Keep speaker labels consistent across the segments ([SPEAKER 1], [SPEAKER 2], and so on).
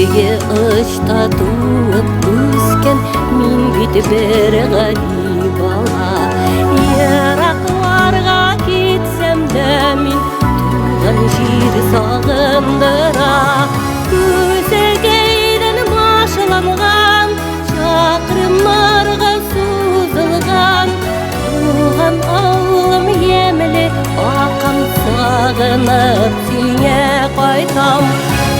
[SPEAKER 1] Теге ышта туып өскен мин бит бер гали бала. Еракларга китсем дә мин туган җир сагындыра. Күсегейден башланган чакрымнарга сузылган туган авылым емле акам сагынып сиңа кайтам.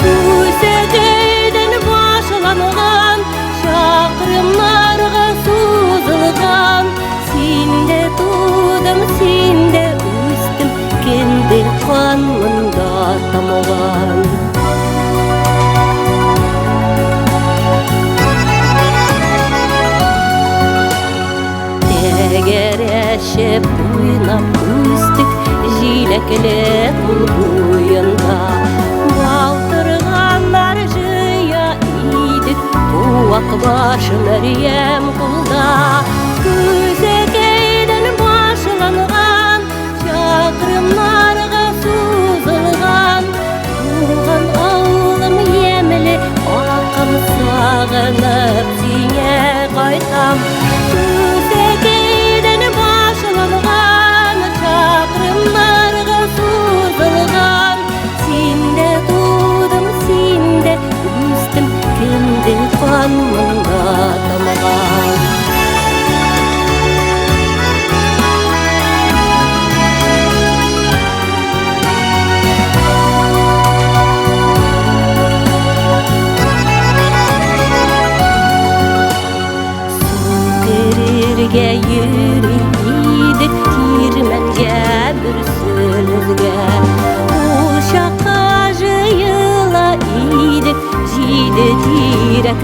[SPEAKER 1] Күсегейден башланган чакрымнарга сузылган синде тудым, синде үстем, кенде канымда тамган. Тегерешеп уйнап үстек җиләкле күл буенда. Балтырганнар җыя идек туак баш Мәрьям кулда. Күсегейден башланган чакрымнарга сузылган туган авылым емле акам сагынып сиңа кайтам. Күсегейден башланган чакрымнарга сузылган синде тудым, синде үстем, кенде канымда тамган. Сукерирге йөри идек тирмәнгә бер сүлезгә. Ул чакка җыела идек җиде тирәк